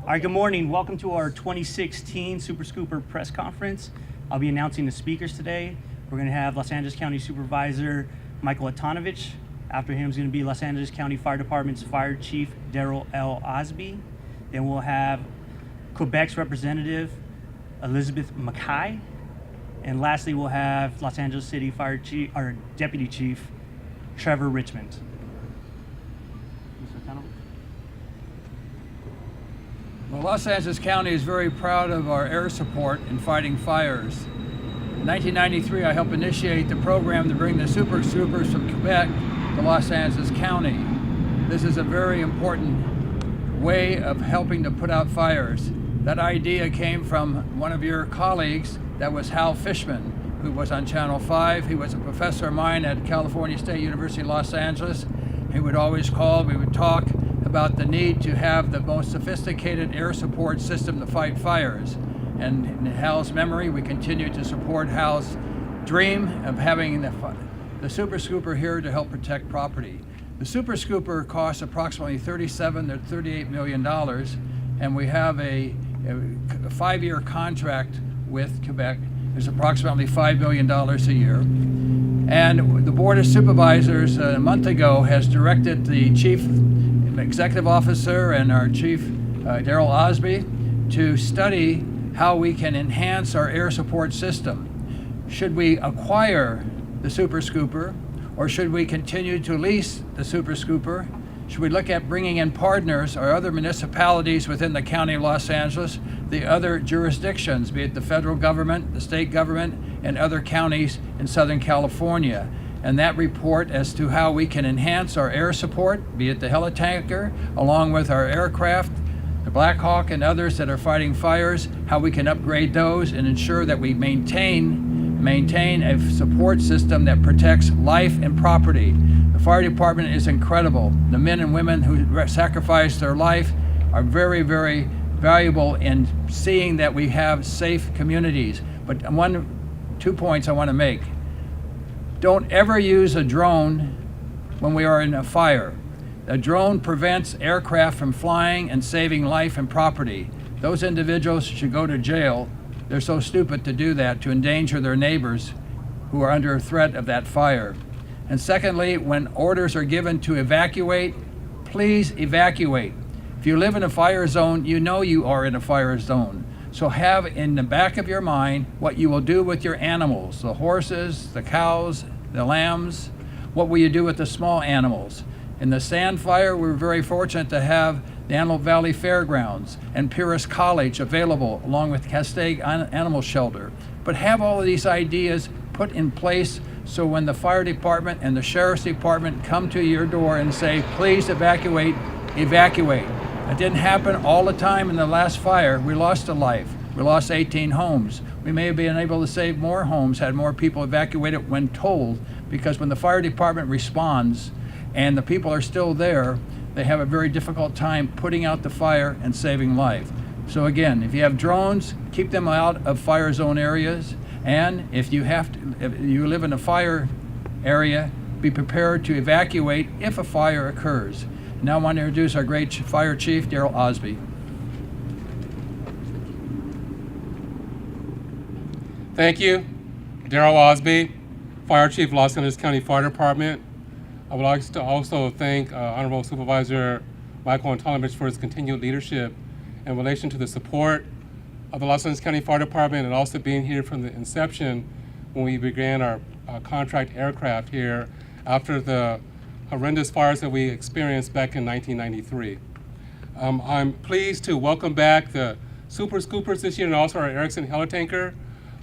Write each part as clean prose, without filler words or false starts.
All right, good morning. Welcome to our 2016 Super Scooper press conference. I'll be announcing the speakers today. We're going to have Los Angeles County Supervisor Michael Antonovich. After him is going to be Los Angeles County Fire Department's Fire Chief Daryl L. Osby. Then we'll have Quebec's Representative Elizabeth Mackay. And lastly, we'll have Los Angeles City Fire Chief, or Deputy Chief Trevor Richmond. Mr. Antonovich. Well, Los Angeles County is very proud of our air support in fighting fires. In 1993, I helped initiate the program to bring the Super Scoopers from Quebec to Los Angeles County. This is a very important way of helping to put out fires. That idea came from one of your colleagues, that was Hal Fishman, who was on Channel 5. He was a professor of mine at California State University, Los Angeles. He would always call, we would talk about the need to have the most sophisticated air support system to fight fires. And in Hal's memory, we continue to support Hal's dream of having the Super Scooper here to help protect property. The Super Scooper costs approximately $37 to $38 million, and we have a 5-year contract with Quebec. It's approximately $5 billion a year. And the Board of Supervisors a month ago has directed the Chief Executive Officer and our Chief Daryl Osby to study how we can enhance our air support system. Should we acquire the Super Scooper, or should we continue to lease the Super Scooper? Should we look at bringing in partners or other municipalities within the County of Los Angeles, the other jurisdictions, be it the federal government, the state government, and other counties in Southern California? And that report as to how we can enhance our air support, be it the helitanker, along with our aircraft, the Black Hawk and others that are fighting fires, how we can upgrade those and ensure that we maintain a support system that protects life and property. The fire department is incredible. The men and women who sacrifice their life are very, very valuable in seeing that we have safe communities. But 2 points I want to make. Don't ever use a drone when we are in a fire. A drone prevents aircraft from flying and saving life and property. Those individuals should go to jail. They're so stupid to do that, to endanger their neighbors who are under threat of that fire. And secondly, when orders are given to evacuate, please evacuate. If you live in a fire zone, you know you are in a fire zone. So have in the back of your mind what you will do with your animals, the horses, the cows, the lambs. What will you do with the small animals? In the sand fire, we're very fortunate to have the Antelope Valley Fairgrounds and Pierce College available, along with Castaic Animal Shelter. But have all of these ideas put in place so when the fire department and the sheriff's department come to your door and say, please evacuate, evacuate. It didn't happen all the time in the last fire. We lost a life. We lost 18 homes. We may have been able to save more homes had more people evacuated when told, because when the fire department responds and the people are still there, they have a very difficult time putting out the fire and saving life. So again, if you have drones, keep them out of fire zone areas. And if you live in a fire area, be prepared to evacuate if a fire occurs. Now I want to introduce our great Fire Chief, Daryl Osby. Thank you, Daryl Osby, Fire Chief, Los Angeles County Fire Department. I would like to also thank Honorable Supervisor Michael Antonovich for his continued leadership in relation to the support of the Los Angeles County Fire Department, and also being here from the inception when we began our contract aircraft here after the horrendous fires that we experienced back in 1993. I'm pleased to welcome back the Super Scoopers this year and also our Erickson helitanker.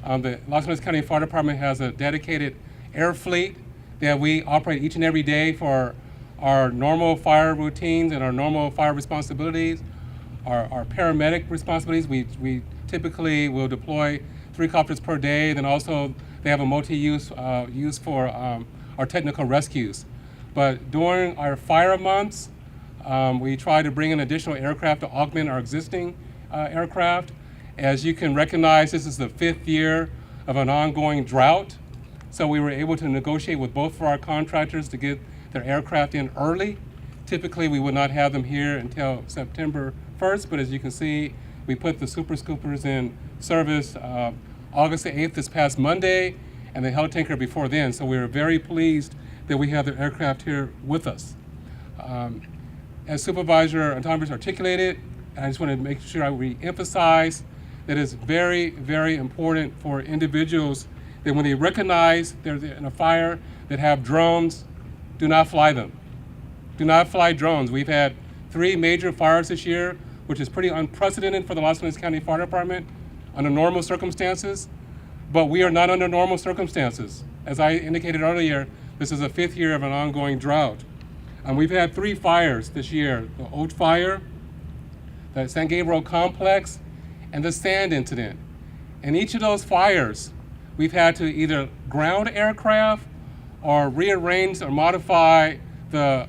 The Los Angeles County Fire Department has a dedicated air fleet that we operate each and every day for our normal fire routines and our normal fire responsibilities, our paramedic responsibilities. We typically will deploy 3 copters per day. Then also they have a multi-use use for our technical rescues. But during our fire months, we try to bring in additional aircraft to augment our existing aircraft. As you can recognize, this is the 5th year of an ongoing drought. So we were able to negotiate with both of our contractors to get their aircraft in early. Typically, we would not have them here until September 1st, but as you can see, we put the Super Scoopers in service August the 8th, this past Monday, and the heli-tanker before then. So we are very pleased that we have the aircraft here with us. As Supervisor Antonovich articulated, I just want to make sure I re-emphasize that it's very, very important for individuals that when they recognize they're in a fire that have drones, do not fly them. Do not fly drones. We've had 3 major fires this year, which is pretty unprecedented for the Los Angeles County Fire Department under normal circumstances, but we are not under normal circumstances. As I indicated earlier, this is the 5th year of an ongoing drought. We've had 3 fires this year: the Oat Fire, the San Gabriel Complex, and the sand incident. In each of those fires, we've had to either ground aircraft or rearrange or modify the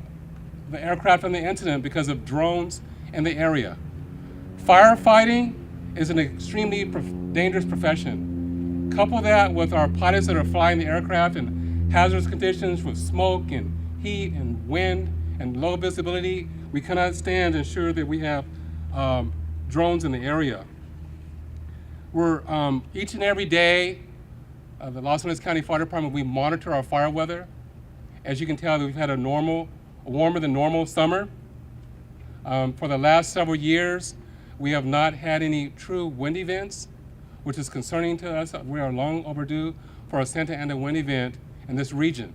aircraft in the incident because of drones in the area. Firefighting is an extremely dangerous profession. Couple that with our pilots that are flying the aircraft in hazardous conditions with smoke and heat and wind and low visibility, we cannot stand to ensure that we have drones in the area. We're each and every day, the Los Angeles County Fire Department, we monitor our fire weather. As you can tell, we've had a warmer than normal summer. For the last several years, we have not had any true wind events, which is concerning to us. We are long overdue for a Santa Ana wind event in this region.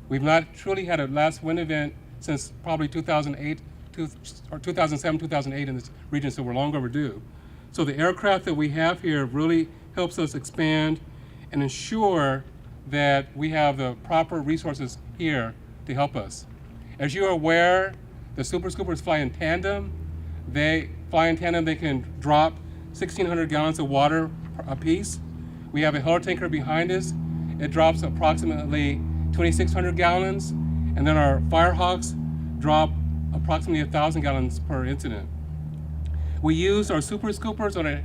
We've not truly had a last wind event since probably 2007, 2008 in this region, so we're long overdue. So the aircraft that we have here really helps us expand and ensure that we have the proper resources here to help us. As you are aware, the Super Scoopers fly in tandem. They can drop 1,600 gallons of water a piece. We have a heli-tanker behind us. It drops approximately 2,600 gallons, and then our Firehawks drop approximately 1,000 gallons per incident. We used our Super Scoopers on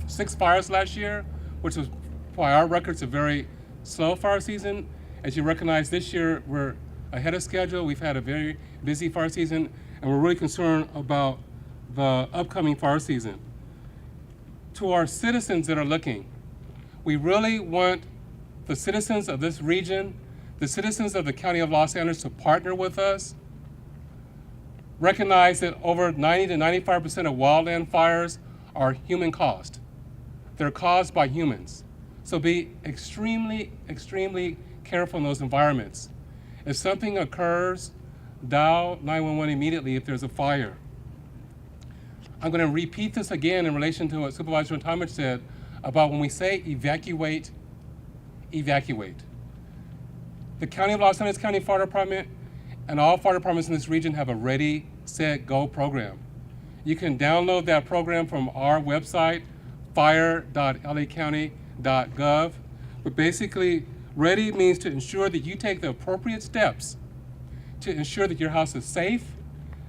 6 fires last year, which was, by our records, a very slow fire season. As you recognize, this year we're ahead of schedule. We've had a very busy fire season, and we're really concerned about the upcoming fire season. To our citizens that are looking, we really want the citizens of this region, the citizens of the County of Los Angeles to partner with us. Recognize that over 90 to 95% of wildland fires are human caused. They're caused by humans. So be extremely, extremely careful in those environments. If something occurs, dial 911 immediately if there's a fire. I'm going to repeat this again in relation to what Supervisor Antonovich said about when we say evacuate, evacuate. The County of Los Angeles County Fire Department and all fire departments in this region have a Ready, Set, Go program. You can download that program from our website, fire.lacounty.gov. But basically, ready means to ensure that you take the appropriate steps to ensure that your house is safe,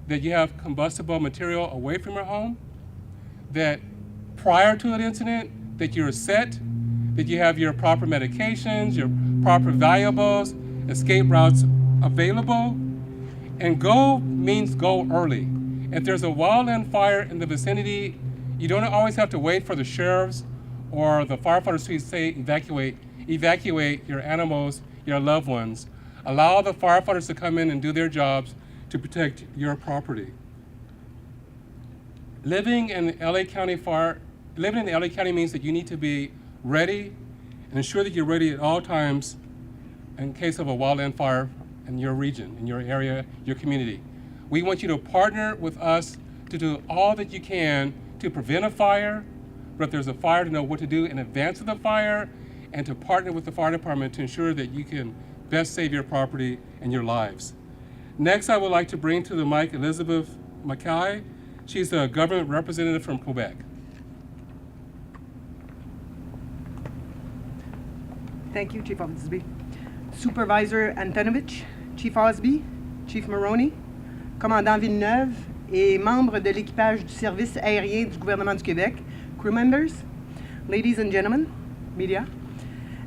that you have combustible material away from your home, that prior to an incident, that you're set, that you have your proper medications, your proper valuables, escape routes available. And go means go early. If there's a wildland fire in the vicinity, you don't always have to wait for the sheriffs or the firefighters to say evacuate. Evacuate your animals, your loved ones. Allow the firefighters to come in and do their jobs to protect your property. Living in the LA County means that you need to be ready and ensure that you're ready at all times in case of a wildland fire in your region, in your area, your community. We want you to partner with us to do all that you can to prevent a fire, but if there's a fire, to know what to do in advance of the fire, and to partner with the fire department to ensure that you can best save your property and your lives. Next, I would like to bring to the mic Elizabeth Mackay. She's a government representative from Quebec. Thank you, Chief Osby. Supervisor Antonovich, Chief Osby, Chief Maroney, Commandant Villeneuve et membres de l'équipage du service aérien du gouvernement du Québec, crew members, ladies and gentlemen, media.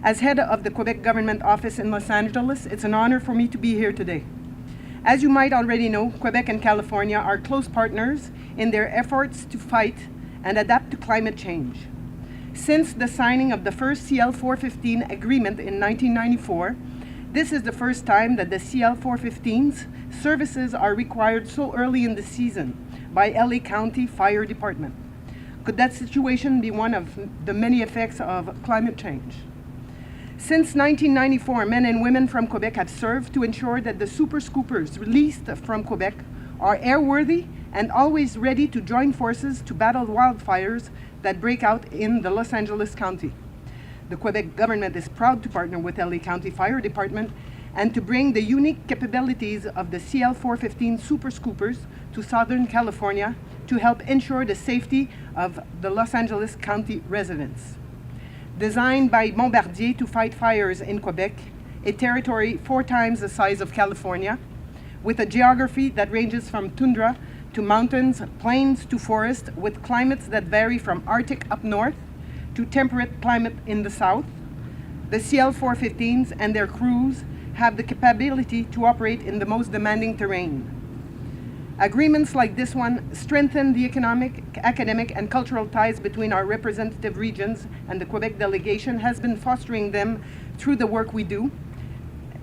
As head of the Quebec Government Office in Los Angeles, it's an honor for me to be here today. As you might already know, Quebec and California are close partners in their efforts to fight and adapt to climate change. Since the signing of the first CL-415 agreement in 1994, this is the first time that the CL-415's services are required so early in the season by LA County Fire Department. Could that situation be one of the many effects of climate change? Since 1994, men and women from Quebec have served to ensure that the super scoopers released from Quebec are airworthy and always ready to join forces to battle wildfires that break out in the Los Angeles County. The Quebec government is proud to partner with LA County Fire Department and to bring the unique capabilities of the CL-415 Super Scoopers to Southern California to help ensure the safety of the Los Angeles County residents. Designed by Bombardier to fight fires in Quebec, a territory 4 times the size of California, with a geography that ranges from tundra to mountains, plains to forest, with climates that vary from Arctic up north to temperate climate in the south, the CL-415s and their crews have the capability to operate in the most demanding terrain. Agreements like this one strengthen the economic, academic, and cultural ties between our representative regions, and the Quebec delegation has been fostering them through the work we do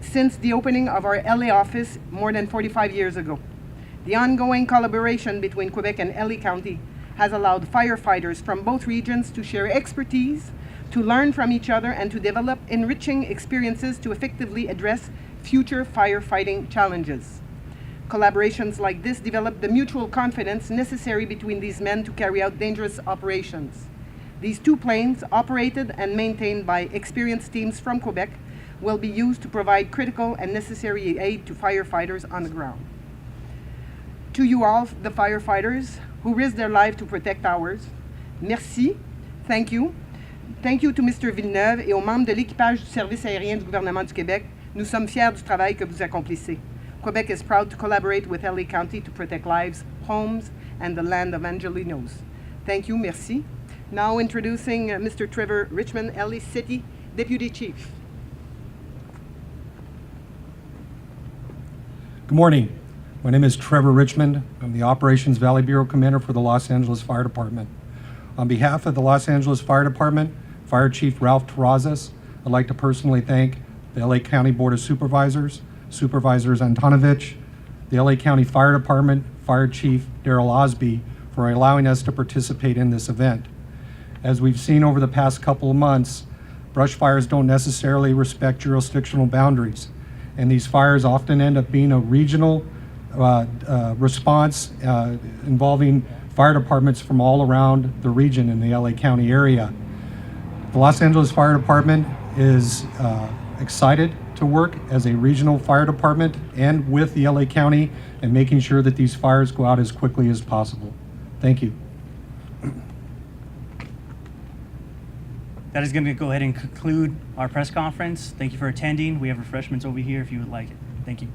since the opening of our LA office more than 45 years ago. The ongoing collaboration between Quebec and LA County has allowed firefighters from both regions to share expertise, to learn from each other, and to develop enriching experiences to effectively address future firefighting challenges. Collaborations like this develop the mutual confidence necessary between these men to carry out dangerous operations. These 2 planes, operated and maintained by experienced teams from Quebec, will be used to provide critical and necessary aid to firefighters on the ground. To you all, the firefighters who risk their life to protect ours, merci, thank you. Thank you to Mr. Villeneuve et aux membres de l'équipage du service aérien du gouvernement du Québec. Nous sommes fiers du travail que vous accomplissez. Quebec is proud to collaborate with LA County to protect lives, homes, and the land of Angelinos. Thank you, merci. Now introducing Mr. Trevor Richmond, LA City Deputy Chief. Good morning. My name is Trevor Richmond. I'm the Operations Valley Bureau Commander for the Los Angeles Fire Department. On behalf of the Los Angeles Fire Department, Fire Chief Ralph Terrazas, I'd like to personally thank the LA County Board of Supervisors, Supervisors Antonovich, the LA County Fire Department, Fire Chief Daryl Osby for allowing us to participate in this event. As we've seen over the past couple of months, brush fires don't necessarily respect jurisdictional boundaries, and these fires often end up being a regional response involving fire departments from all around the region in the LA County area. The Los Angeles Fire Department is excited to work as a regional fire department and with the LA County and making sure that these fires go out as quickly as possible. Thank you. That is going to go ahead and conclude our press conference. Thank you for attending. We have refreshments over here if you would like it. Thank you.